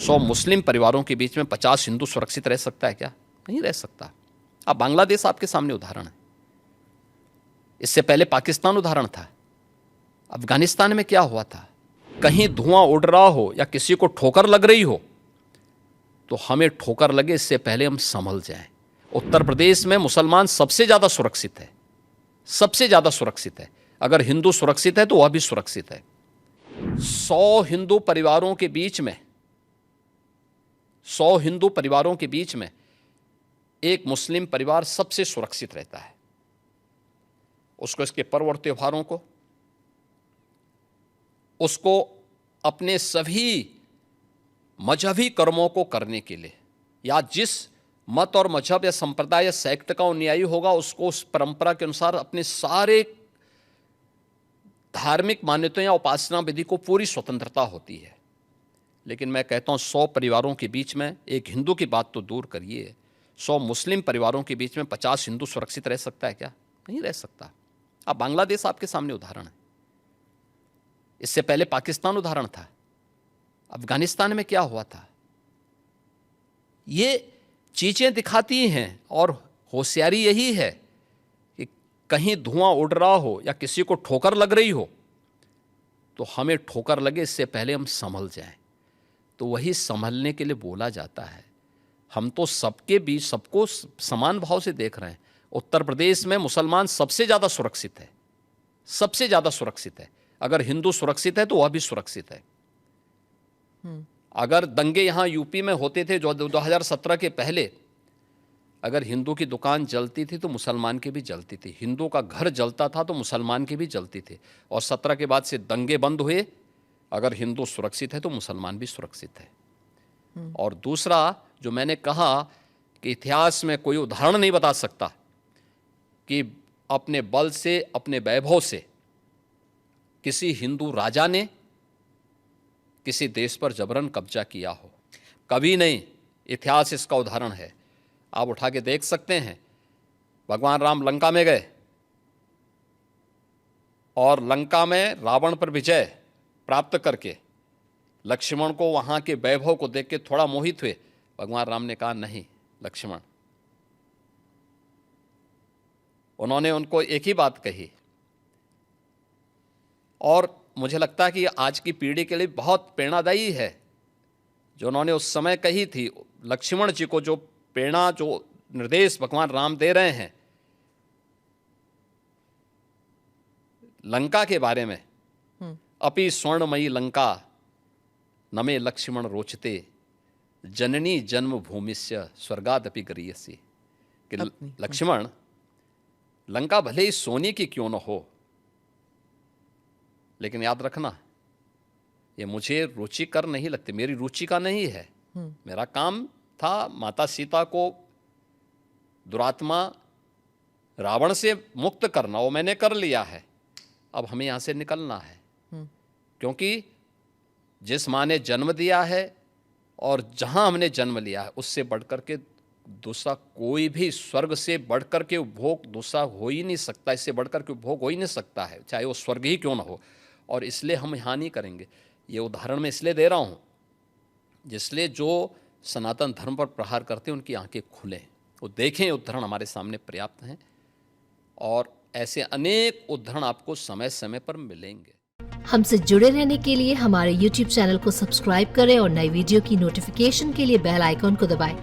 100 मुस्लिम परिवारों के बीच में 50 हिंदू सुरक्षित रह सकता है क्या? नहीं रह सकता। अब बांग्लादेश आपके सामने उदाहरण है, इससे पहले पाकिस्तान उदाहरण था। अफगानिस्तान में क्या हुआ था? कहीं धुआं उड़ रहा हो या किसी को ठोकर लग रही हो तो हमें ठोकर लगे इससे पहले हम संभल जाएं। उत्तर प्रदेश में मुसलमान सबसे ज़्यादा सुरक्षित है, सबसे ज़्यादा सुरक्षित है। अगर हिंदू सुरक्षित है तो वह भी सुरक्षित है। 100 हिंदू परिवारों के बीच में 100 हिंदू परिवारों के बीच में एक मुस्लिम परिवार सबसे सुरक्षित रहता है। उसको इसके पर्व और त्योहारों को, उसको अपने सभी मजहबी कर्मों को करने के लिए, या जिस मत और मजहब या संप्रदाय या सेक्ट का अनुयायी होगा उसको उस परंपरा के अनुसार अपने सारे धार्मिक मान्यताओं या उपासना विधि को पूरी स्वतंत्रता होती है। लेकिन मैं कहता हूं 100 परिवारों के बीच में, एक हिंदू की बात तो दूर करिए, 100 मुस्लिम परिवारों के बीच में 50 हिंदू सुरक्षित रह सकता है क्या? नहीं रह सकता। अब बांग्लादेश आपके सामने उदाहरण है, इससे पहले पाकिस्तान उदाहरण था। अफगानिस्तान में क्या हुआ था? ये चीजें दिखाती हैं और होशियारी यही है कि कहीं धुआं उड़ रहा हो या किसी को ठोकर लग रही हो तो हमें ठोकर लगे इससे पहले हम संभल जाएं। तो वही संभलने के लिए बोला जाता है। हम तो सबके बीच सबको समान भाव से देख रहे हैं। उत्तर प्रदेश में मुसलमान सबसे ज़्यादा सुरक्षित है, सबसे ज़्यादा सुरक्षित है। अगर हिंदू सुरक्षित है तो वह भी सुरक्षित है। अगर दंगे यहाँ यूपी में होते थे जो 2017 के पहले, अगर हिंदू की दुकान जलती थी तो मुसलमान की भी जलती थी, हिंदू का घर जलता था तो मुसलमान की भी जलती थी। और 17 के बाद से दंगे बंद हुए। अगर हिंदू सुरक्षित है तो मुसलमान भी सुरक्षित है। और दूसरा जो मैंने कहा कि इतिहास में कोई उदाहरण नहीं बता सकता कि अपने बल से, अपने वैभव से किसी हिंदू राजा ने किसी देश पर जबरन कब्जा किया हो, कभी नहीं। इतिहास इसका उदाहरण है, आप उठा के देख सकते हैं। भगवान राम लंका में गए और लंका में रावण पर विजय प्राप्त करके लक्ष्मण को वहां के वैभव को देख के थोड़ा मोहित हुए। भगवान राम ने कहा नहीं लक्ष्मण, उन्होंने उनको एक ही बात कही और मुझे लगता है कि आज की पीढ़ी के लिए बहुत प्रेरणादायी है जो उन्होंने उस समय कही थी। लक्ष्मण जी को जो प्रेरणा, जो निर्देश भगवान राम दे रहे हैं लंका के बारे में, अपि स्वर्णमयी लंका नमे लक्ष्मण रोचते जननी जन्म भूमिस्य स्वर्गादपि गरीयसी। कि लक्ष्मण, लंका भले ही सोने की क्यों न हो, लेकिन याद रखना ये मुझे रुचिकर नहीं लगती, मेरी रुचि का नहीं है। मेरा काम था माता सीता को दुरात्मा रावण से मुक्त करना, वो मैंने कर लिया है। अब हमें यहाँ से निकलना है, क्योंकि जिस माँ ने जन्म दिया है और जहाँ हमने जन्म लिया है उससे बढ़कर के दूसरा कोई भी, स्वर्ग से बढ़कर के उपभोग दूसरा हो ही नहीं सकता, इससे बढ़कर के उपभोग हो ही नहीं सकता है, चाहे वो स्वर्ग ही क्यों ना हो। और इसलिए हम यहाँ नहीं करेंगे। ये उदाहरण मैं इसलिए दे रहा हूँ जिसलिए जो सनातन धर्म पर प्रहार करते हैं उनकी आंखें खुलें, वो देखें। उदाहरण हमारे सामने पर्याप्त हैं और ऐसे अनेक उदाहरण आपको समय समय पर मिलेंगे। हमसे जुड़े रहने के लिए हमारे YouTube चैनल को सब्सक्राइब करें और नई वीडियो की नोटिफिकेशन के लिए बेल आइकॉन को दबाएं।